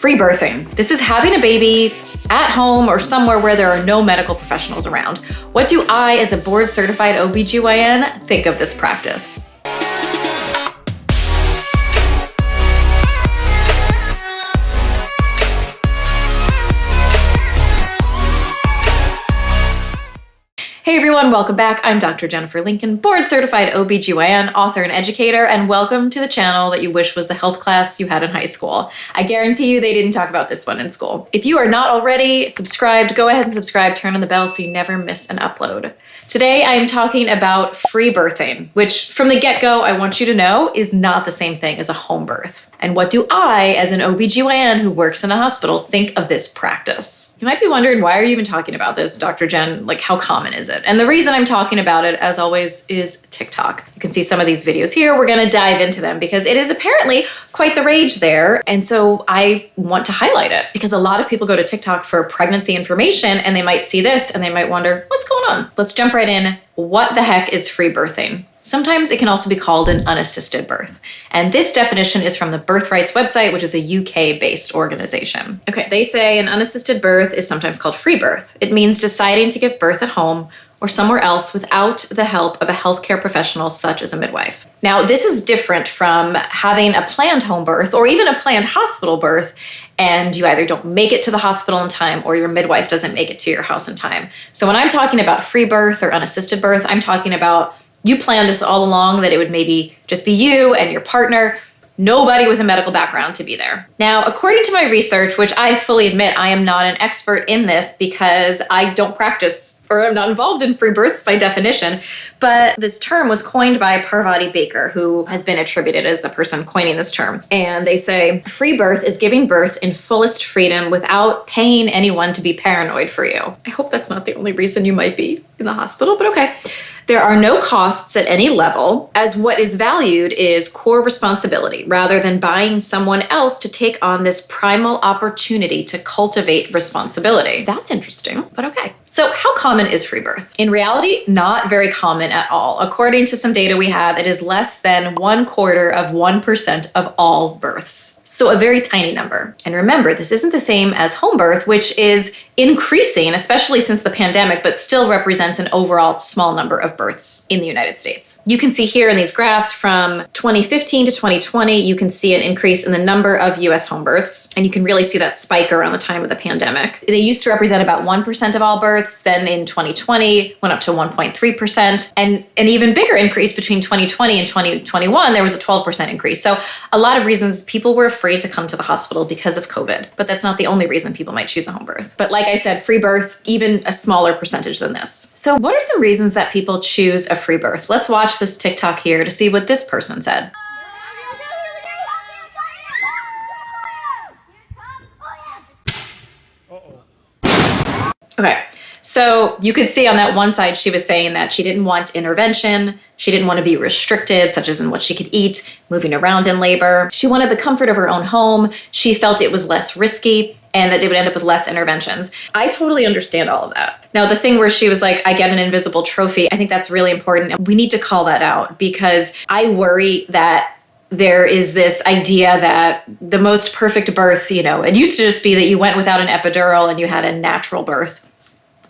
Free birthing. This is having a baby at home or somewhere where there are no medical professionals around. What do I, as a board-certified OBGYN, think of this practice? Hey everyone, welcome back. I'm Dr. Jennifer Lincoln, board-certified OBGYN, author and educator, and welcome to the channel that you wish was the health class you had in high school. I guarantee you they didn't talk about this one in school. If you are not already subscribed, go ahead and subscribe, turn on the bell so you never miss an upload. Today I am talking about free birthing, which from the get-go I want you to know is not the same thing as a home birth. And what do I, as an OBGYN who works in a hospital, think of this practice? You might be wondering, why are you even talking about this, Dr. Jen? Like, how common is it? And the reason I'm talking about it, as always, is TikTok. You can see some of these videos here. We're going to dive into them because it is apparently quite the rage there. And so I want to highlight it because a lot of people go to TikTok for pregnancy information and they might see this and they might wonder, what's going on? Let's jump right in. What the heck is free birthing? Sometimes it can also be called an unassisted birth. And this definition is from the Birthrights website, which is a UK-based organization. Okay, they say an unassisted birth is sometimes called free birth. It means deciding to give birth at home or somewhere else without the help of a healthcare professional such as a midwife. Now, this is different from having a planned home birth or even a planned hospital birth, and you either don't make it to the hospital in time or your midwife doesn't make it to your house in time. So when I'm talking about free birth or unassisted birth, I'm talking about you planned this all along, that it would maybe just be you and your partner, nobody with a medical background to be there. Now, according to my research, which I fully admit I am not an expert in this because I don't practice or I'm not involved in free births by definition, but this term was coined by Parvati Baker, who has been attributed as the person coining this term. And they say, free birth is giving birth in fullest freedom without paying anyone to be paranoid for you. I hope that's not the only reason you might be in the hospital, but okay. There are no costs at any level, as what is valued is core responsibility rather than buying someone else to take on this primal opportunity to cultivate responsibility. That's interesting, but okay. So how common is free birth? In reality, not very common at all. According to some data we have, it is less than 0.25% of all births. So a very tiny number. And remember, this isn't the same as home birth, which is increasing, especially since the pandemic, but still represents an overall small number of births in the United States. You can see here in these graphs from 2015 to 2020, you can see an increase in the number of US home births, and you can really see that spike around the time of the pandemic. They used to represent about 1% of all births, then in 2020 went up to 1.3%, and an even bigger increase between 2020 and 2021, there was a 12% increase. So a lot of reasons people were afraid to come to the hospital because of COVID, but that's not the only reason people might choose a home birth. But like I said, free birth, even a smaller percentage than this. So what are some reasons that people choose a free birth? Let's watch this TikTok here to see what this person said. Okay, so you could see on that one side, she was saying that she didn't want intervention. She didn't want to be restricted, such as in what she could eat, moving around in labor. She wanted the comfort of her own home. She felt it was less risky and that it would end up with less interventions. I totally understand all of that. Now, the thing where she was like, I get an invisible trophy, I think that's really important. We need to call that out because I worry that there is this idea that the most perfect birth, it used to just be that you went without an epidural and you had a natural birth.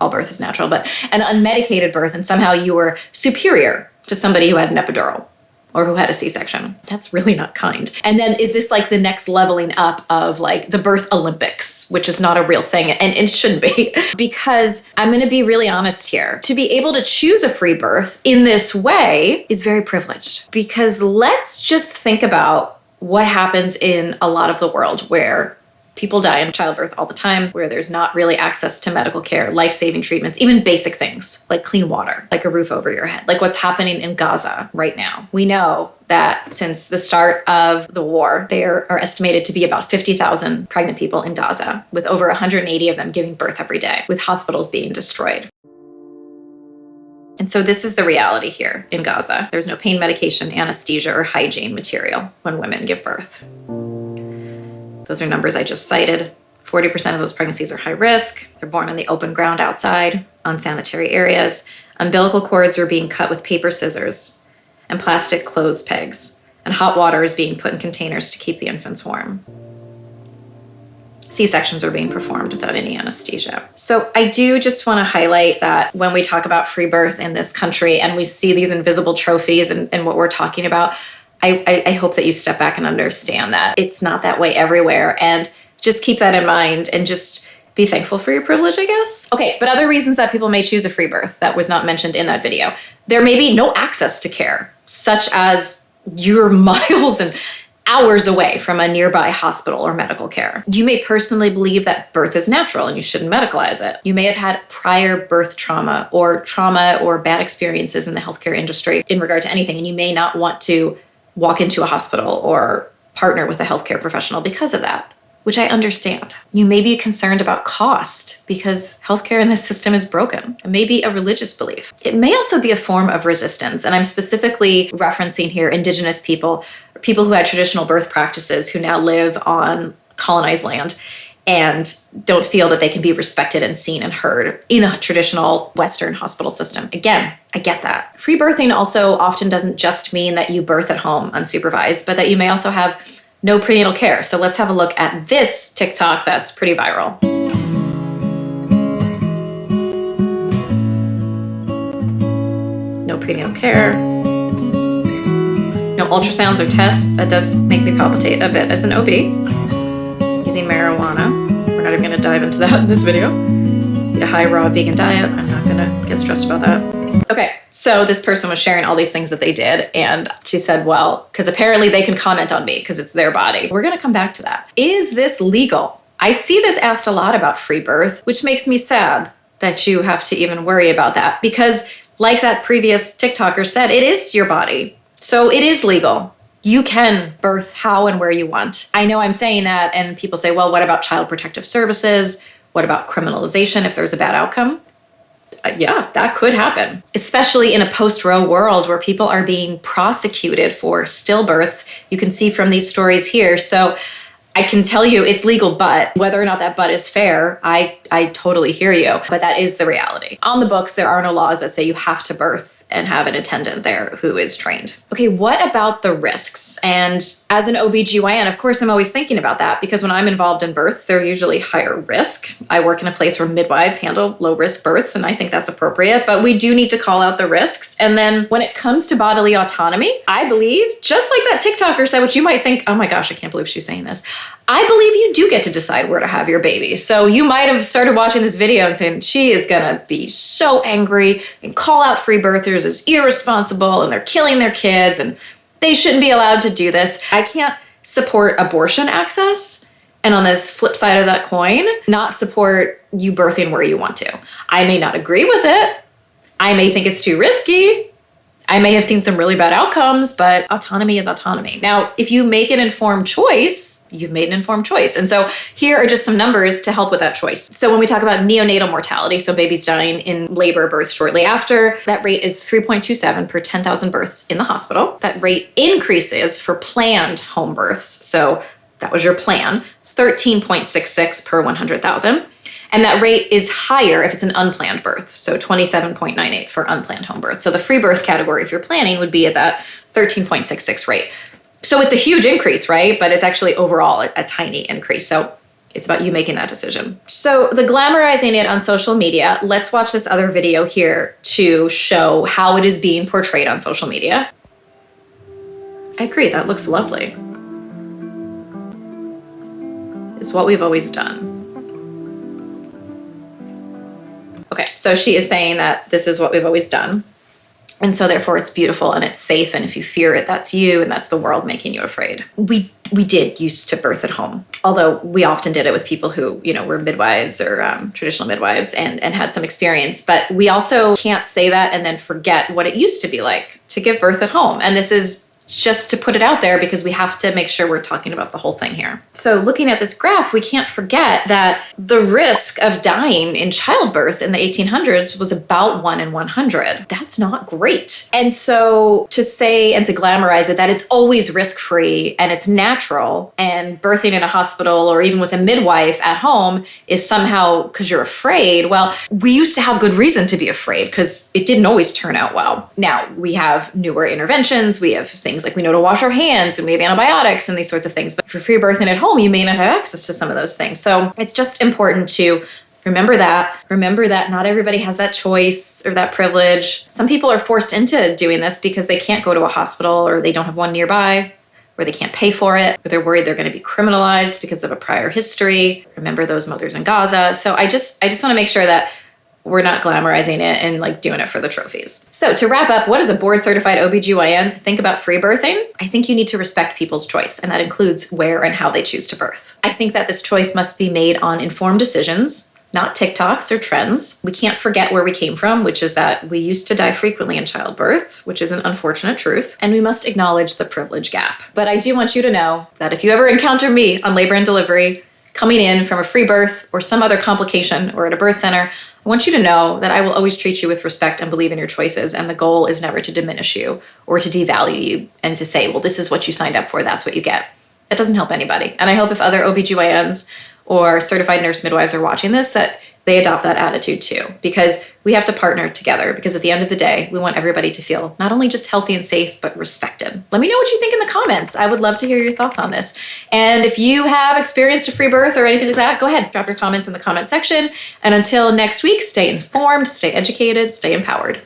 All birth is natural, but an unmedicated birth, and somehow you were superior to somebody who had an epidural or who had a C-section. That's really not kind. And then is this like the next leveling up of like the birth Olympics, which is not a real thing, and it shouldn't be. Because I'm going to be really honest here. To be able to choose a free birth in this way is very privileged. Because let's just think about what happens in a lot of the world where people die in childbirth all the time, where there's not really access to medical care, life-saving treatments, even basic things like clean water, like a roof over your head, like what's happening in Gaza right now. We know that since the start of the war, there are estimated to be about 50,000 pregnant people in Gaza, with over 180 of them giving birth every day, with hospitals being destroyed. And so this is the reality here in Gaza. There's no pain medication, anesthesia, or hygiene material when women give birth. Those are numbers I just cited. 40% of those pregnancies are high risk. They're born on the open ground outside, unsanitary areas. Umbilical cords are being cut with paper scissors and plastic clothes pegs, and hot water is being put in containers to keep the infants warm. C-sections are being performed without any anesthesia. So I do just want to highlight that when we talk about free birth in this country and we see these invisible trophies and what we're talking about, I hope that you step back and understand that it's not that way everywhere. And just keep that in mind and just be thankful for your privilege, I guess. Okay, but other reasons that people may choose a free birth that was not mentioned in that video. There may be no access to care, such as you're miles and hours away from a nearby hospital or medical care. You may personally believe that birth is natural and you shouldn't medicalize it. You may have had prior birth trauma or bad experiences in the healthcare industry in regard to anything, and you may not want to walk into a hospital or partner with a healthcare professional because of that, which I understand. You may be concerned about cost because healthcare in this system is broken. It may be a religious belief. It may also be a form of resistance, and I'm specifically referencing here Indigenous people who had traditional birth practices who now live on colonized land and don't feel that they can be respected and seen and heard in a traditional Western hospital system. Again, I get that. Free birthing also often doesn't just mean that you birth at home unsupervised, but that you may also have no prenatal care. So let's have a look at this TikTok that's pretty viral. No prenatal care. No ultrasounds or tests. That does make me palpitate a bit as an OB. Using marijuana. We're not even gonna dive into that in this video. Eat a high raw vegan diet. I'm not gonna get stressed about that. Okay, so this person was sharing all these things that they did, and she said, well, because apparently they can comment on me because it's their body. We're gonna come back to that. Is this legal? I see this asked a lot about free birth, which makes me sad that you have to even worry about that because like that previous TikToker said, it is your body. So it is legal. You can birth how and where you want. I know I'm saying that and people say, well, what about child protective services? What about criminalization if there's a bad outcome? Yeah, that could happen, especially in a post-Roe world where people are being prosecuted for stillbirths. You can see from these stories here. So I can tell you it's legal, but whether or not that but is fair, I totally hear you. But that is the reality. On the books, there are no laws that say you have to birth and have an attendant there who is trained. Okay, what about the risks? And as an OBGYN, of course, I'm always thinking about that because when I'm involved in births, they're usually higher risk. I work in a place where midwives handle low risk births, and I think that's appropriate, but we do need to call out the risks. And then when it comes to bodily autonomy, I believe, just like that TikToker said, which you might think, oh my gosh, I can't believe she's saying this. I believe you do get to decide where to have your baby. So you might have started watching this video and saying, she is gonna be so angry and call out free birthers as irresponsible and they're killing their kids and they shouldn't be allowed to do this. I can't support abortion access and on this flip side of that coin, not support you birthing where you want to. I may not agree with it. I may think it's too risky. I may have seen some really bad outcomes, but autonomy is autonomy. Now, if you make an informed choice, you've made an informed choice. And so here are just some numbers to help with that choice. So when we talk about neonatal mortality, so babies dying in labor, birth shortly after, that rate is 3.27 per 10,000 births in the hospital. That rate increases for planned home births. So that was your plan, 13.66 per 100,000. And that rate is higher if it's an unplanned birth, so 27.98 for unplanned home birth. So the free birth category, if you're planning, would be at that 13.66 rate. So it's a huge increase, right? But it's actually overall a tiny increase. So it's about you making that decision. So the glamorizing it on social media, let's watch this other video here to show how it is being portrayed on social media. I agree, that looks lovely. It's what we've always done. Okay, so she is saying that this is what we've always done. And so therefore it's beautiful and it's safe. And if you fear it, that's you and that's the world making you afraid. We did used to birth at home, although we often did it with people who, were midwives or traditional midwives and had some experience. But we also can't say that and then forget what it used to be like to give birth at home. And this is just to put it out there because we have to make sure we're talking about the whole thing here. So looking at this graph, we can't forget that the risk of dying in childbirth in the 1800s was about 1 in 100. That's not great. And so to say and to glamorize it, that it's always risk-free and it's natural and birthing in a hospital or even with a midwife at home is somehow because you're afraid. Well, we used to have good reason to be afraid because it didn't always turn out well. Now we have newer interventions. We have things things. Like we know to wash our hands and we have antibiotics and these sorts of things. But for free birthing at home, you may not have access to some of those things. So it's just important to remember that. Remember that not everybody has that choice or that privilege. Some people are forced into doing this because they can't go to a hospital or they don't have one nearby, or they can't pay for it, or they're worried they're going to be criminalized because of a prior history. Remember those mothers in Gaza. So I just want to make sure that we're not glamorizing it and like doing it for the trophies. So to wrap up, what does a board certified OBGYN think about free birthing? I think you need to respect people's choice, and that includes where and how they choose to birth. I think that this choice must be made on informed decisions, not TikToks or trends. We can't forget where we came from, which is that we used to die frequently in childbirth, which is an unfortunate truth, and we must acknowledge the privilege gap. But I do want you to know that if you ever encounter me on labor and delivery, coming in from a free birth or some other complication or at a birth center, I want you to know that I will always treat you with respect and believe in your choices, and the goal is never to diminish you or to devalue you and to say, well, this is what you signed up for, that's what you get. That doesn't help anybody. And I hope if other OBGYNs or certified nurse midwives are watching this, that they adopt that attitude too, because we have to partner together, because at the end of the day, we want everybody to feel not only just healthy and safe, but respected. Let me know what you think in the comments. I would love to hear your thoughts on this. And if you have experienced a free birth or anything like that, go ahead, drop your comments in the comment section. And until next week, stay informed, stay educated, stay empowered.